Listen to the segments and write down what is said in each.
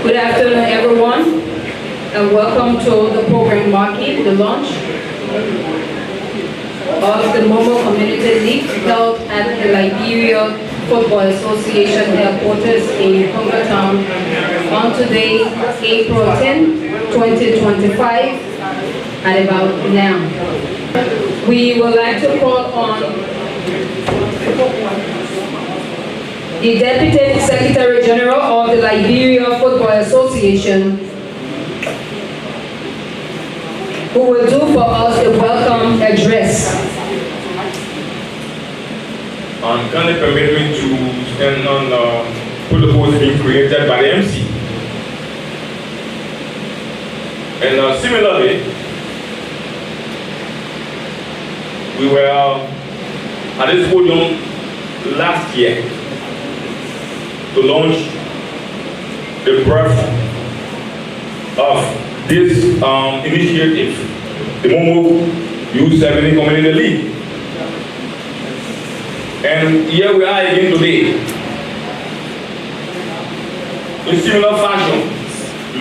Good afternoon, everyone, and welcome to the program marking the launch of the Momo Community League held at the Liberia Football Association headquarters in Congo on today, April 10, 2025, at about now. We would like to call on the Deputy Secretary General of the Liberia Football Association, who will do for us a welcome address. Kindly permit me to stand on protocols being created by the MC. And similarly, we were at this podium last year to launch the birth of this initiative, the Momo U17 Community League. And here we are again today, in similar fashion,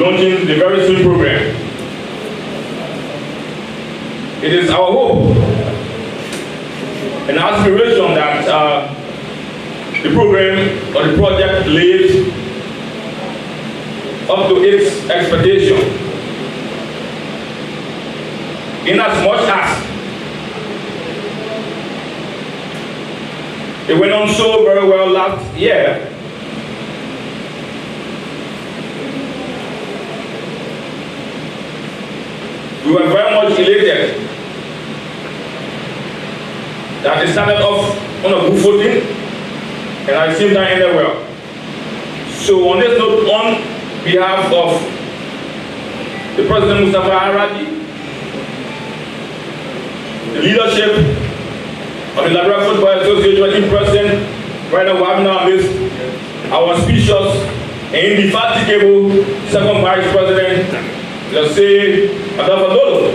launching the very same program. It is our hope and aspiration that the program or the project lives up to its expectation, in as much as it went on so very well last year. We were very much elated that it started off on a good footing and at the same time ended well. So on this note, on behalf of the President Mustafa Aradi, the leadership of the Liberia Football Association in person, right now we have in our midst our auspicious and indefatigable second Vice President, let's say Adolfo Dolo,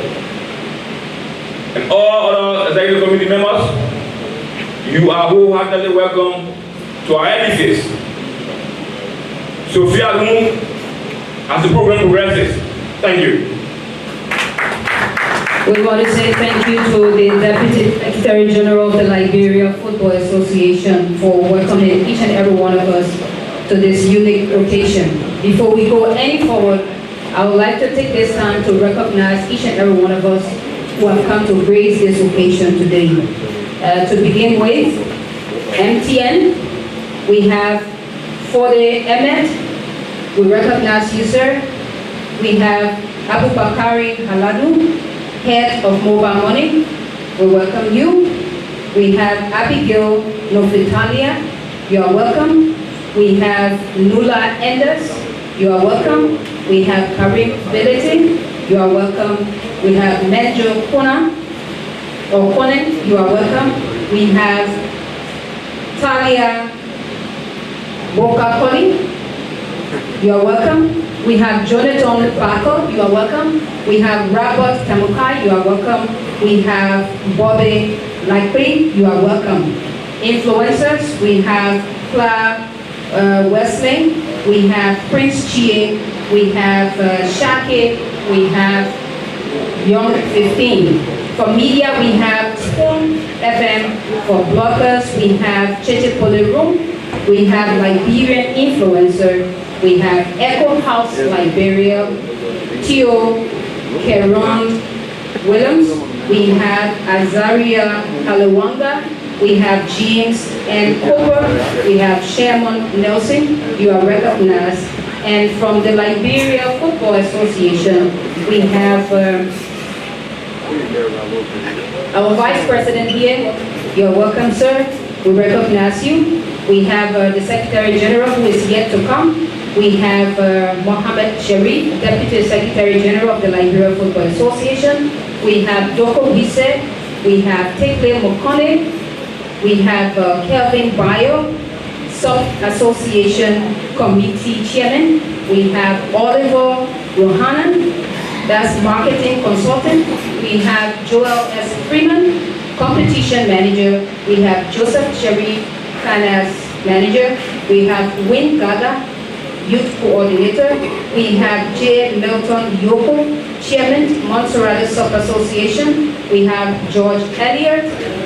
and all other executive committee members. You are wholeheartedly welcome to our edifice. So fear at home as the program progresses. Thank you. We want to say thank you to the Deputy Secretary General of the Liberia Football Association for welcoming each and every one of us to this unique occasion. Before we go any forward, I would like to take this time to recognize each and every one of us who have come to grace this occasion today. To begin with, MTN, we have Fode Emmet, we recognize you, sir. We have Abu Bakari Haladu, Head of Mobile Money, we welcome you. We have Abigail Nofitalia, you are welcome. We have Nula Enders, you are welcome. We have Karim Bility, you are welcome. We have Menjo Konen, you are welcome. We have Talia Bokakoli, you are welcome. We have Jonathan Parker, you are welcome. We have Robert Tamukai, you are welcome. We have Bobby Lightbreed, you are welcome. Influencers, we have Claire Wesley, we have Prince Chie, we have Shaki, we have Young 15. For media, we have Spoon FM. For bloggers, we have Cheche Room. We have Liberian Influencer. We have Echo House Liberia, Tio Keron Williams. We have Azaria Kalewanga. We have James and Cooper. We have Sherman Nelson. You are recognized. And from the Liberia Football Association, we have our Vice President here. You are welcome, sir. We recognize you. We have the Secretary General who is yet to come. We have Mohammed Sharif, Deputy Secretary General of the Liberia Football Association. We have Doko Bise. We have Tekle Mokone. We have Kelvin Bayo, Sub-Association Committee Chairman. We have Oliver Rohanan, that's Marketing Consultant. We have Joel S. Freeman, Competition Manager. We have Joseph Sharif, Finance Manager. We have Win Gaga, Youth Coordinator. We have J. Milton Yoko, Chairman, Montserrat Soccer Association. We have George Elliott.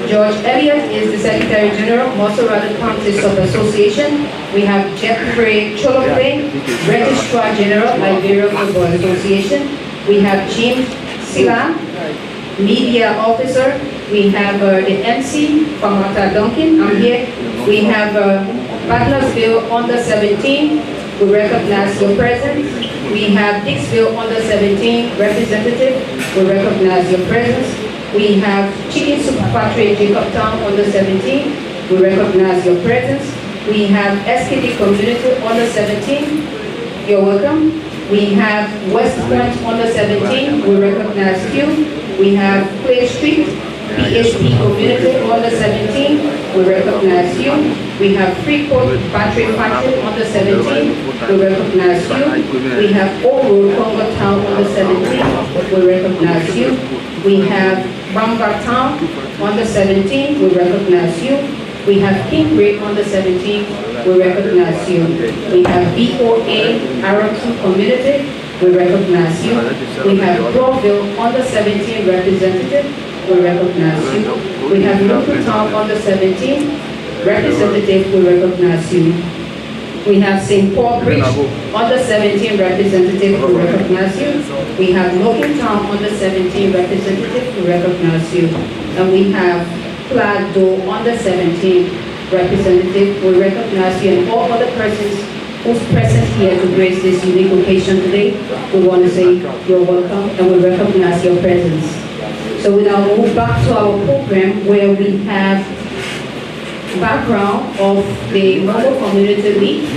George Elliott is the Secretary General, Montserrat County Soccer Association. We have Jeffrey Cholope, Registrar General, Liberia Football Association. We have Jim Silla, Media Officer. We have the MC from Martha Duncan. I'm here. We have Butlersville under 17. We recognize your presence. We have Dixville under 17 representative. We recognize your presence. We have Chicken Soup Factory Jacobtown under 17. We recognize your presence. We have SKD Community under 17. You're welcome. We have West Point under 17. We recognize you. We have Clay Street PHP Community under 17. We recognize you. We have Freeport Battery Factory under 17. We recognize you. We have Old Road Congo Town under 17. We recognize you. We have Bamba Town under 17. We recognize you. We have Kingbray under 17. We recognize you. We have BOA Arabton Community. We recognize you. We have Broadville under 17 representative. We recognize you. We have Local Town under 17 representative. We recognize you. We have St. Paul Bridge under 17 representative. We recognize you. We have Local Town under 17 representative. We recognize you. And we have Plado under 17 representative. We recognize you, and all other persons who's present here to grace this unique occasion today. We want to say you're welcome, and we recognize your presence. So we now move back to our program where we have background of the Momo Community League,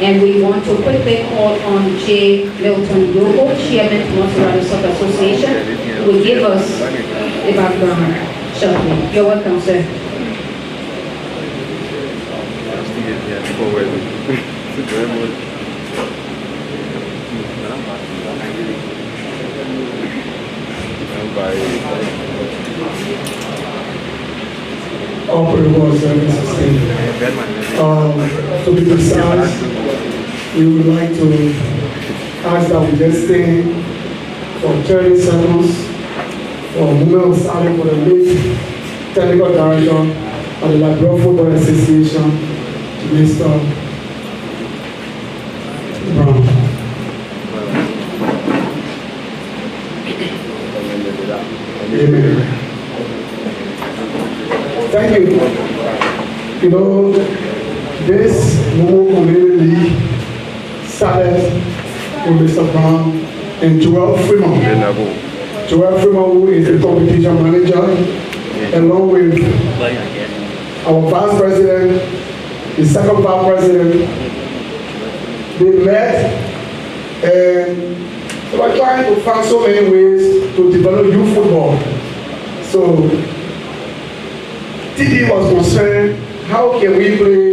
and we want to quickly call on J. Milton Yoko, Chairman of Montserrat Soccer Association, who will give us the background shortly. You're welcome, sir. All protocol service sustained. To be precise, we would like to ask that we just stay for 30 seconds for a moment of silence for the late technical director of the Liberia Football Association, Mr. Brown. Amen. Thank you. You know, this Momo Community League started with Mr. Brown and Joel Freeman. Joel Freeman, who is the competition manager, along with our vice president, the second vice president. They met and they were trying to find so many ways to develop youth football. So TD was concerned, how can we play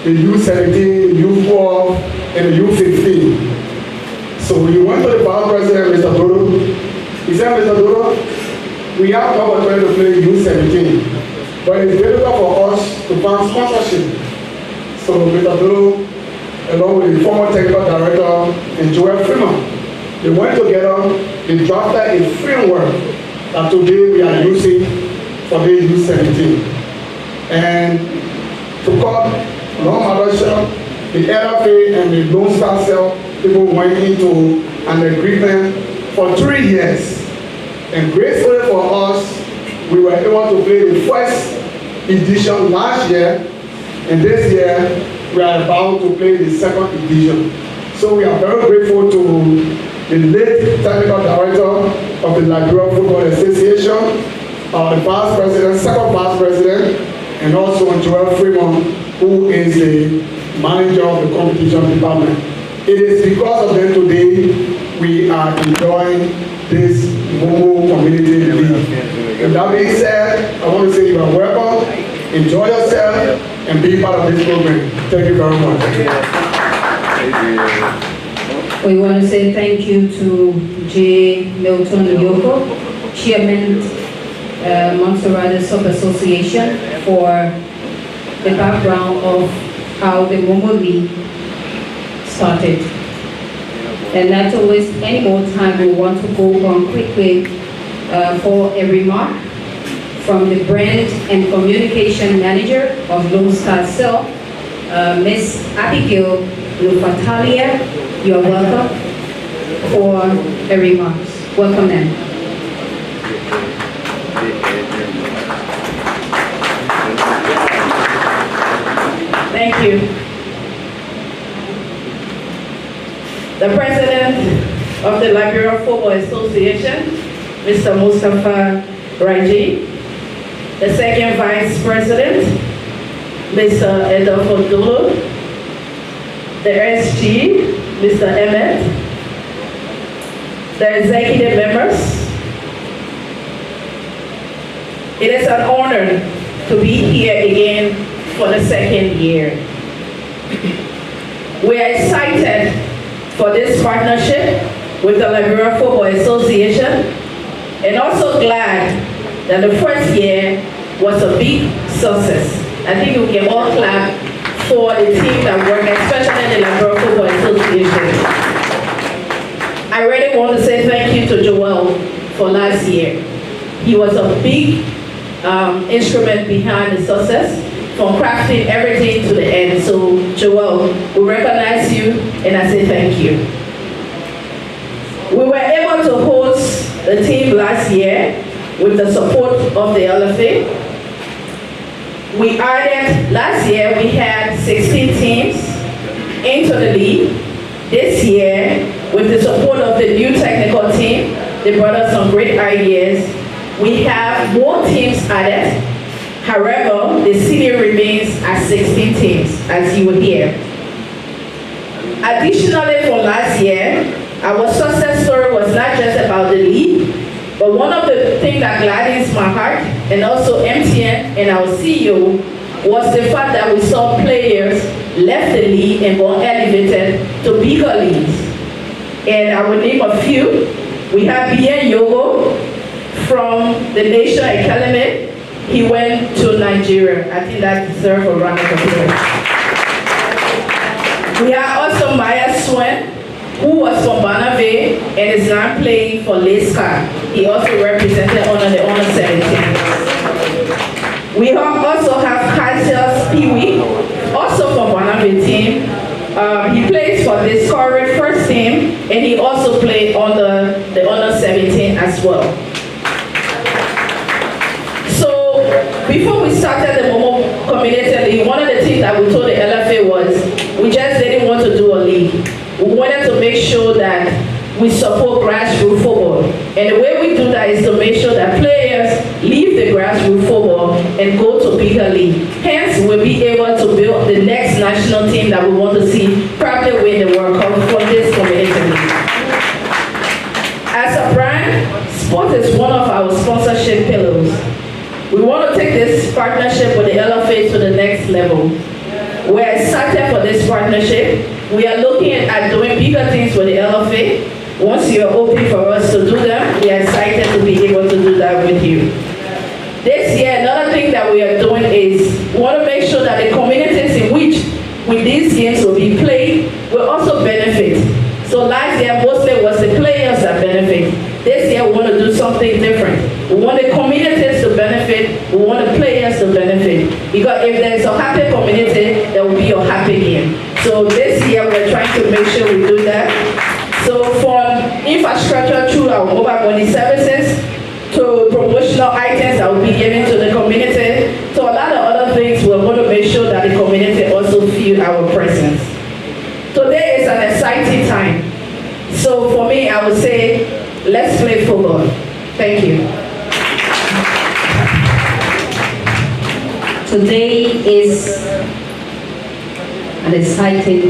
the U17, the U12, and the U15? So we went to the vice president, Mr. Dodo. He said, Mr. Dodo, we have no trying to play U17, but it's difficult for us to find sponsorship. So Mr. Dodo, along with the former technical director and Joel Freeman, they went together, they drafted a framework that today we are using for the U17. And to cut long matter short, the LFA and the Lone Star Cell people went into an agreement for 3 years. And gracefully for us, we were able to play the first edition last year, and this year we are about to play the second edition. So we are very grateful to the late technical director of the Liberia Football Association, the vice president, second vice president, and also Joel Freeman, who is the manager of the competition department. It is because of them today we are enjoying this Momo Community League. With that being said, I want to say you are welcome, enjoy yourself, and be part of this program. Thank you very much. We want to say thank you to J. Milton Yoko, Chairman Montserrat Soccer Association, for the background of how the Momo League started. And not to waste any more time, we want to go on quickly for a remark from the Brand and Communication Manager of Lone Star Cell, Miss Abigail Lufatalia. You are welcome for a remark. Welcome, ma'am. Thank you. The President of the Liberia Football Association, Mr. Mustafa Raji. The second Vice President, Mr. Edolfo Dolo. The SG, Mr. Emmett. The executive members. It is an honor to be here again for the second year. We are excited for this partnership with the Liberia Football Association, and also glad that the first year was a big success. I think we can all clap for the team that worked, especially the Liberia Football Association. I really want to say thank you to Joel for last year. He was a big instrument behind the success, from crafting everything to the end. So, Joel, we recognize you and I say thank you. We were able to host the team last year with the support of the LFA. We added, last year we had 16 teams into the league. This year, with the support of the new technical team, they brought us some great ideas. We have more teams added. However, the city remains at 16 teams, as you will hear. Additionally, for last year, our success story was not just about the league, but one of the things that gladdens my heart, and also MTN and our CEO, was the fact that we saw players left the league and were elevated to bigger leagues. And I will name a few. We have Bien Yogo from the Nation Academy. He went to Nigeria. I think that deserves a round of applause. We have also Maya Swen, who was from Banave and is now playing for Leska. He also represented under the Honor 17. We also have Cassius Peewee, also from Banave team. He plays for the Discovery first team, and he also played on the Honor 17 as well. Before we started the Momo Community League, one of the things that we told the LFA was we just didn't want to do a league. We wanted to make sure that we support grassroots football. And the way we do that is to make sure that players leave the grassroots football and go to bigger league. Hence, we'll be able to build the next national team that we want to see probably win the World Cup from this community league. As a brand, sport is one of our sponsorship pillars. We want to take this partnership with the LFA to the next level. We're excited for this partnership. We are looking at doing bigger things with the LFA. Once you're open for us to do them, we are excited to be able to do that with you. This year, another thing that we are doing is we want to make sure that the communities in which with these games will be played will also benefit. So last year, mostly was the players that benefit. This year, we want to do something different. We want the communities to benefit. We want the players to benefit. Because if there's a happy community, there will be a happy game. So this year, we're trying to make sure we do that. So from infrastructure through our mobile money services to promotional items that will be given to the community, to a lot of other things, we want to make sure that the community also feel our presence. Today is an exciting time. So for me, I would say, let's play football. Thank you. Today is an exciting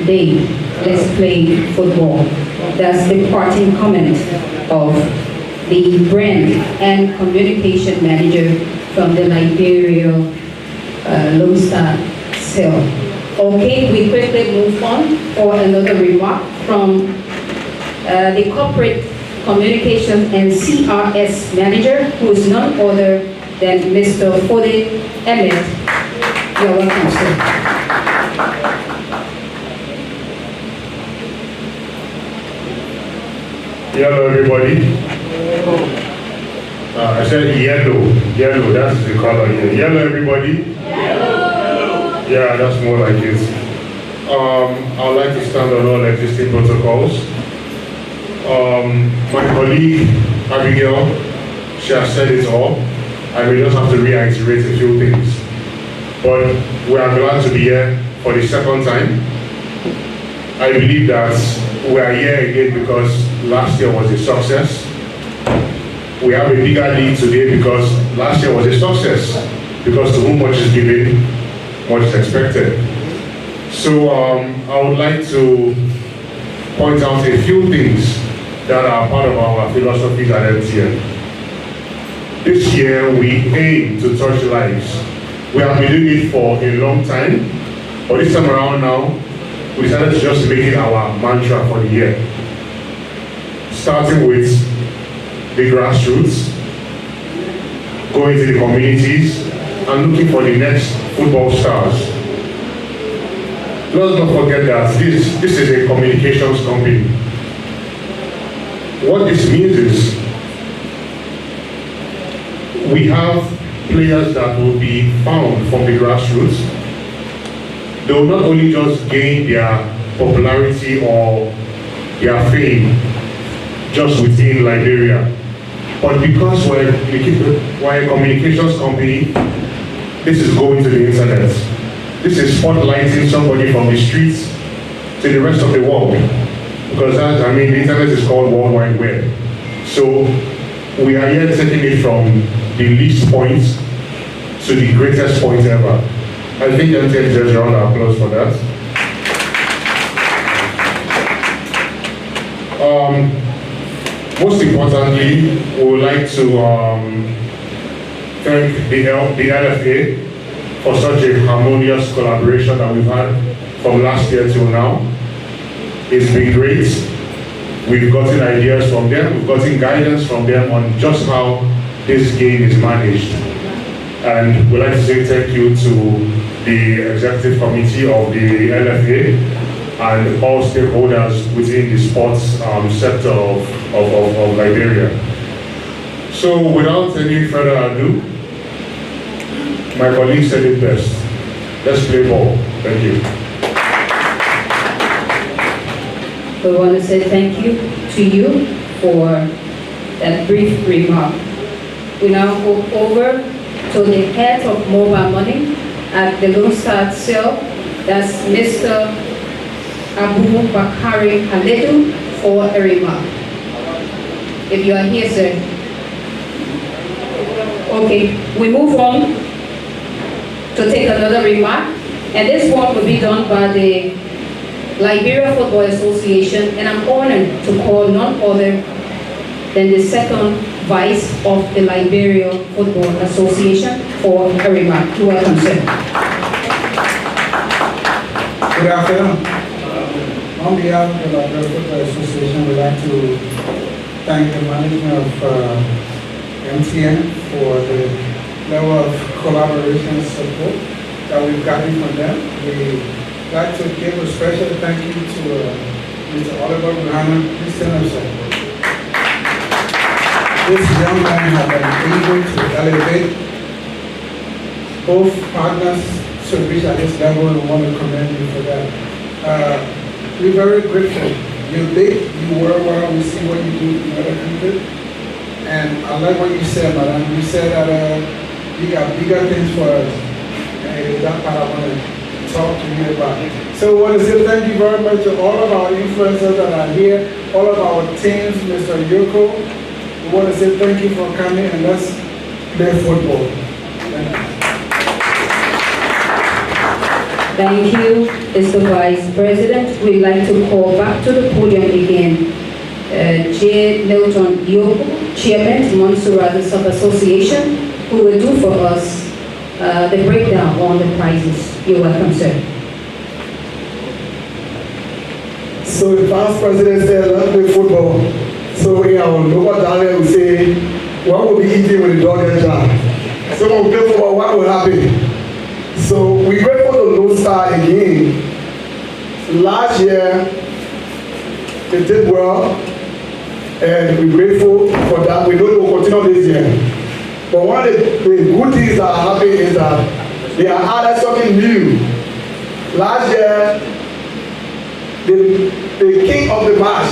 day. Let's play football. That's the parting comment of the Brand and Communication Manager from the Liberia Lone Star Cell. Okay, we quickly move on for another remark from the Corporate Communications and CRS Manager, who is none other than Mr. Fode Emmett. You're welcome, sir. Yellow, everybody. I said yellow. Yellow, that's the color here. Yellow, everybody. Yellow. Yeah, that's more like it. I would like to stand on all existing protocols. My colleague, Abigail, she has said it all. I may just have to reiterate a few things. But we are glad to be here for the second time. I believe that we are here again because last year was a success. We have a bigger lead today because last year was a success. Because to whom much is given, much is expected. So I would like to point out a few things that are part of our philosophies at MTN. This year we aim to touch lives. We have been doing it for a long time, but this time around now, we decided to just make it our mantra for the year. Starting with the grassroots, going to the communities, and looking for the next football stars. Let's not forget that this is a communications company. What this means is we have players that will be found from the grassroots. They will not only just gain their popularity or their fame just within Liberia, but because we're a communications company, this is going to the internet. This is spotlighting somebody from the streets to the rest of the world. Because the internet is called World Wide Web. So we are here taking it from the least point to the greatest point ever. I think MTN deserves a round of applause for that. Most importantly, we would like to thank the LFA for such a harmonious collaboration that we've had from last year till now. It's been great. We've gotten ideas from them, we've gotten guidance from them on just how this game is managed. And we'd like to say thank you to the executive committee of the LFA and all stakeholders within the sports sector of Liberia. So without any further ado, my colleague said it best. Let's play ball. Thank you. We want to say thank you to you for that brief remark. We now go over to the head of mobile money at the Lone Star sale. That's Mr. Abu Bakari Haledu for a remark. If you are here, sir. Okay, we move on to take another remark, and this one will be done by the Liberia Football Association, and I'm honored to call none other than the second vice of the Liberia Football Association for a remark. You're welcome, sir. Good afternoon. On behalf of the Liberia Football Association, we'd like to thank the management of MTN for the level of collaboration and support that we've gotten from them. We'd like to give a special thank you to Mr. Oliver Buhana, Christian himself. This young man has been able to elevate both partners to reach at this level, and we want to commend you for that. We're very grateful. You're big, you work well, we see what you do in other countries. And I like what you said, madam. You said that you got bigger things for us. And that part I want to talk to you about. So we want to say thank you very much to all of our influencers that are here, all of our teams, Mr. Yoko. We want to say thank you for coming, and let's play football. Thank you, Mr. Vice President. We'd like to call back to the podium again J. Milton Yoko, Chairman, Montserrat Sub-Association, who will do for us the breakdown on the prizes. You're welcome, sir. So the past president said, let's play football. So in our local dialect, we say, what will be eating with the dog and jar? Someone will play football, what will happen? So we're grateful to Lone Star again. Last year, they did well. And we're grateful for that. We know it will continue this year. But one of the good things that are happening is that they are added something new. Last year, the king of the march,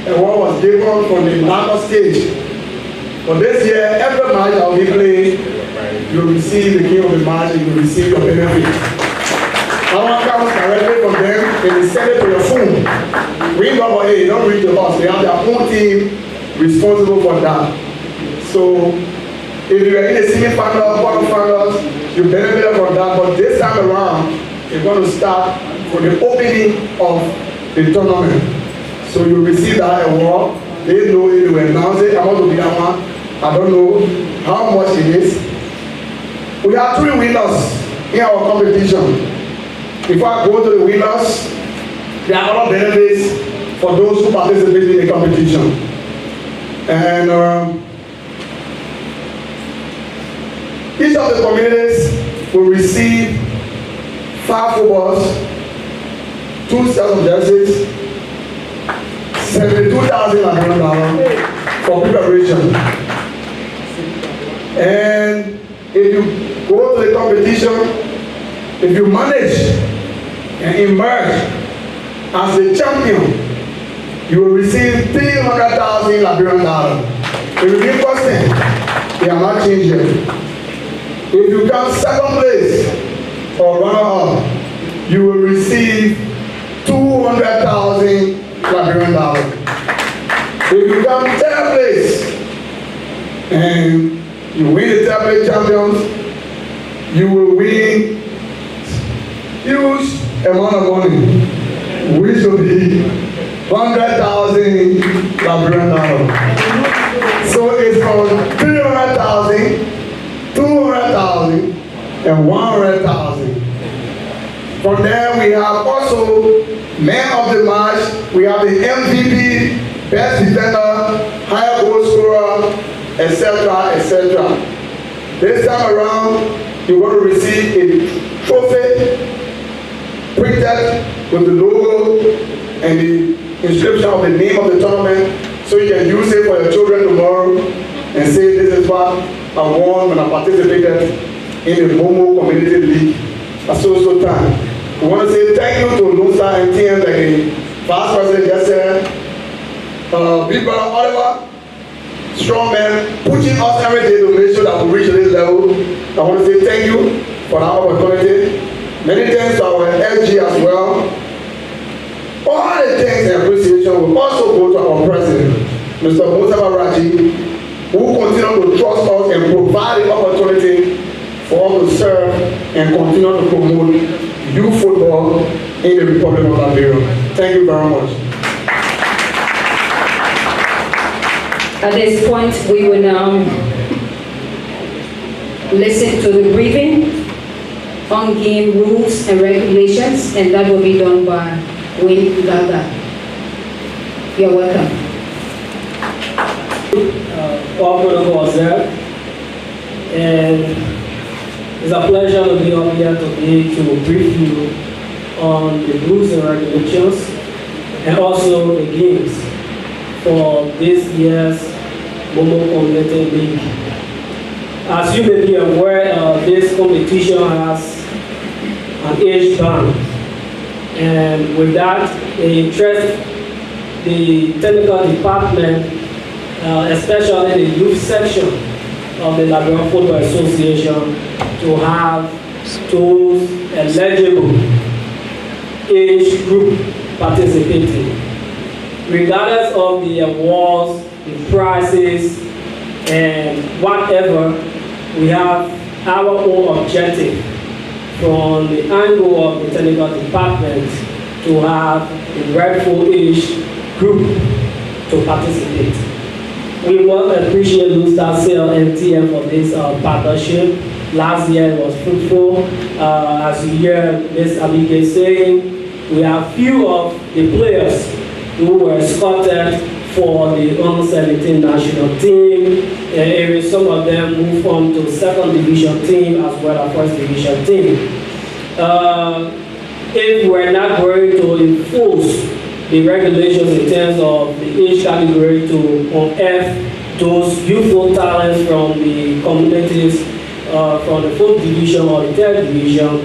and what was given from the national stage. But this year, every match that will be played, you will receive the king of the march and you will receive your benefit. That one comes directly from them and they send it to your phone. We don't hey, don't reach the us. They have their own team responsible for that. So if you are in a semi-final, quarterfinals, you benefit from that. But this time around, you're going to start from the opening of the tournament. So you receive that award. They know it, you announce it. I want to be that one. I don't know how much it is. We have 3 winners in our competition. Before I go to the winners, there are other benefits for those who participate in the competition. And each of the communities will receive 5 footballs, 2 sets of jerseys, $72,000 for preparation. And if you go to the competition, if you manage and emerge as a champion, you will receive $300,000. If you get first, they are not changing. If you come second place or runner-up, you will receive $200,000. If you come third place and you win the third place champions, you will win huge amount of money, which will be $100,000. So it's from 300,000, 200,000, and 100,000. From there, we have also man of the match. We have the MVP, best defender, higher goal scorer, etc., etc. This time around, you're going to receive a trophy printed with the logo and the inscription of the name of the tournament, so you can use it for your children tomorrow and say, this is what I won when I participated in the Momo Community League at so time. We want to say thank you to Lusa and team, like the vice president just said, Big Brother Oliver, strong man, pushing us every day to make sure that we reach this level. I want to say thank you for that opportunity. Many thanks to our SG as well. All the thanks and appreciation will also go to our president, Mr. Mustafa Raji, who continue to trust us and provide the opportunity for us to serve and continue to promote youth football in the Republic of Liberia. Thank you very much. At this point, we will now listen to the briefing on game rules and regulations, and that will be done by Wayne Gaga. You're welcome. All protocols there, and it's a pleasure to be up here today to brief you on the rules and regulations and also the games for this year's Momo Community League. As you may be aware, this competition has an age band, and with that, they interest the technical department, especially the youth section of the Liberian Football Association, to have those eligible age group participating. Regardless of the awards, the prizes, and whatever, we have our own objective from the angle of the technical department to have the rightful age group to participate. We want to appreciate Lucasel and TM for this partnership. Last year it was fruitful. As you hear Ms. Abike saying, we have few of the players who were escorted for the under-17 national team. And some of them moved on to second division team as well as first division team. If we're not going to enforce the regulations in terms of the age category to unearth those youthful talents from the communities, from the 4th division or the 3rd division.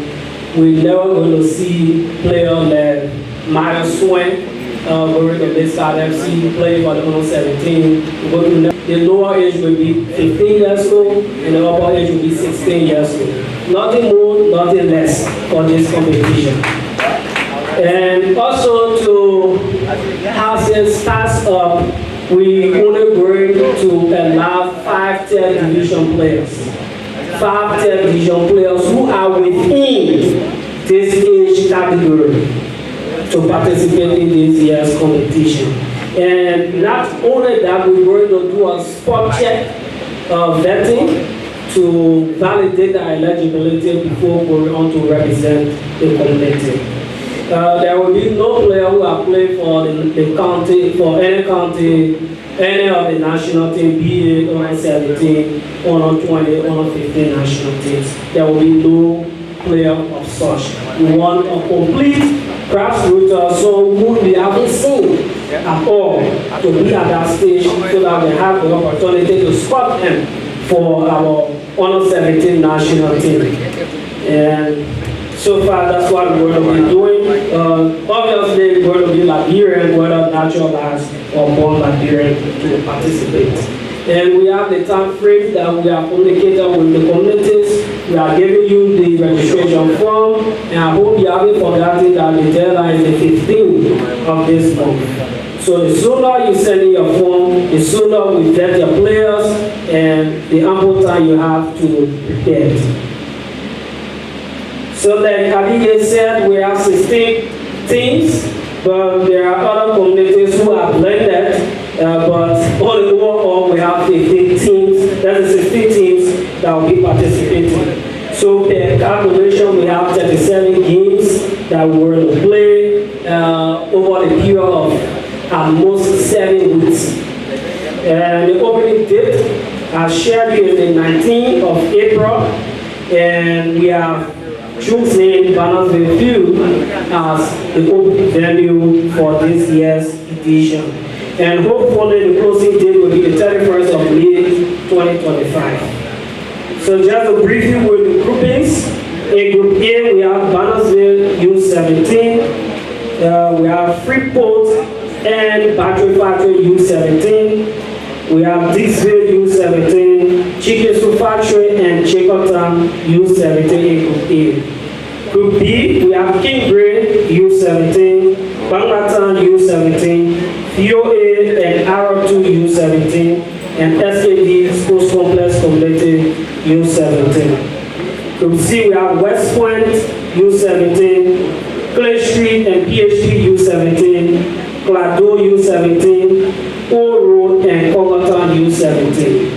We're never going to see players like Mario Swain going to Lakeside FC, playing for the under 17. The lower age will be 15 years old and the upper age will be 16 years old. Nothing more, nothing less for this competition. And also to have it starts up, we only going to allow 5 3rd division players. 5 3rd division players who are within this age category to participate in this year's competition. And not only that, we're going to do a spot check vetting to validate their eligibility before going on to represent the community. There will be no player who have played for the county, for any county, any of the national team, be it under 17, under 20, under 15 national teams. There will be no player of such. We want a complete grassroots, so who we haven't seen at all to be at that stage so that we have the opportunity to spot them for our under 17 national team. And so far that's what we're going to be doing. Obviously we're going to be Liberian, whether naturalized or born Liberian, to participate. And we have the time frame that we are communicating with the communities. We are giving you the registration form, and I hope you haven't forgotten that the deadline is the 15th of this month. So the sooner you send in your form, the sooner we vet your players, and the ample time you have to prepare. So like Abigail said, we have 16 teams, but there are other communities who are blended. But all in all, we have 15 teams, that is 16 teams that will be participating. So per calculation, we have 37 games that we will play over the period of at most 7 weeks. And the opening date, as shared, is the 19th of April, and we have choosing Bannersville Field as the opening venue for this year's edition. And hopefully the closing date will be the 31st of May 2025. So just to brief you with the groupings. In Group A, we have Bannersville U17, we have Freeport and Battery Factory U17, we have Dixville U17, Chikesu Factory and Chickertown U17 in Group A. Group B, we have Kingbray U17, Bangratan U17, VOA and R2 U17, and SKD Sports Complex Community U17. Group C, we have West Point U17, Clay Street and PhD U17, Clado U17, Old Road and Overtown U17.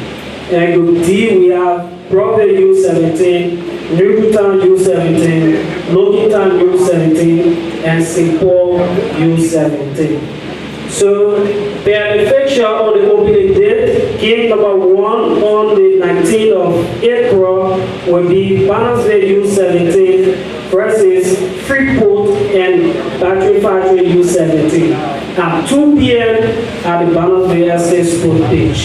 And Group D, we have Broadway U17, Newtown U17, Longington U17, and St. Paul U17. So, the fixture on the opening date, game number 1 on the 19th of April will be Bannersville U17 versus Freeport and Battery Factory U17 at 2 p.m. at the Bannersville SA Sport Pitch.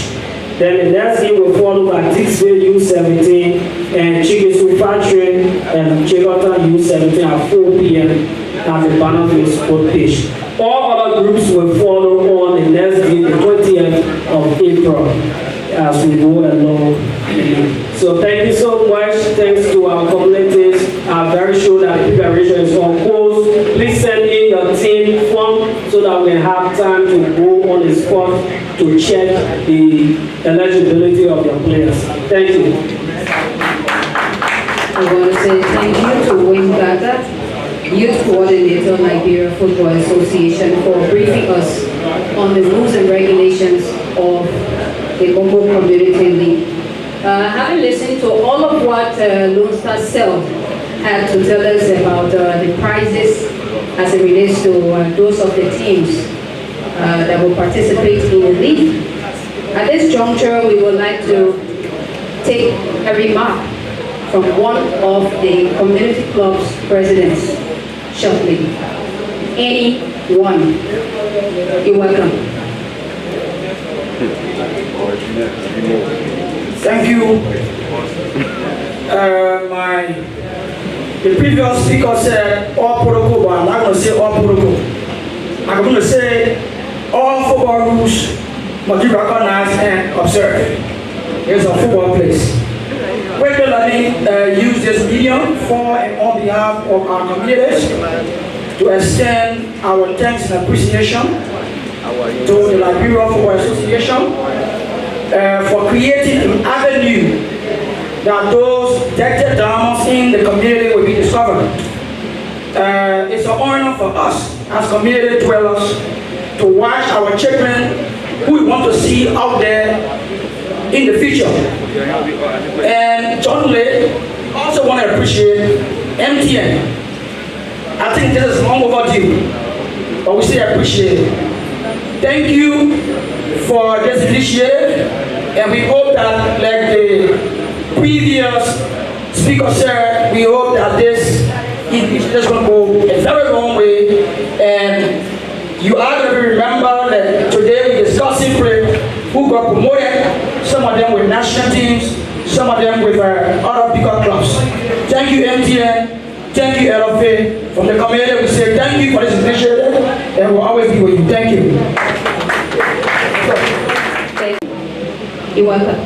Then the next game will follow by Dixville U17 and Chikesu Factory and Chickertown U17 at 4 p.m. at the Bannersville Sport Pitch. All other groups will follow on the next day, the 20th of April, as we go along. So thank you so much. Thanks to our communities. I'm very sure that the preparation is on course. Please send in your team form so that we have time to go on the spot to check the eligibility of your players. Thank you. I want to say thank you to Wayne Gata, Youth Coordinator, Nigeria Football Association, for briefing us on the rules and regulations of the Momo Community League. Having listened to all of what Lone Star Cell had to tell us about the prizes as it relates to those of the teams that will participate in the league, at this juncture we would like to take a remark from one of the community club's presidents. Shortly. Anyone. You're welcome. Thank you. The previous speaker said all protocol, but I'm not going to say all protocol. I'm going to say all football rules must be recognized and observed. Here's a football place. Regularly use this medium for and on behalf of our communities to extend our thanks and appreciation to the Liberia Football Association for creating an avenue that those decked diamonds in the community will be discovered. It's an honor for us as community dwellers to watch our children who we want to see out there in the future. And certainly, also want to appreciate MTN. I think this is long overdue, but we still appreciate it. Thank you for this initiative, and we hope that, like the previous speaker said, we hope that this is just going to go a very long way. And you are going to remember that today we discussed simply who got promoted, some of them with national teams, some of them with other bigger clubs. Thank you, MTN. Thank you, LFA. From the community, we say thank you for this initiative, and we'll always be with you. Thank you. You're welcome.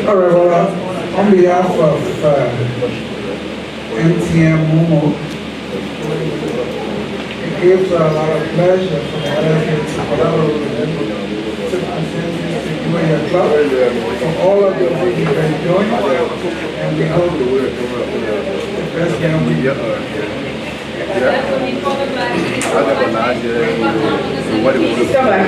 All right, well, on behalf of MTN Momo, it gives a lot of pleasure for the LFA to collaborate with them, to present this to you and your club, for all of the work you've been doing, and we hope the best game we get. Come back.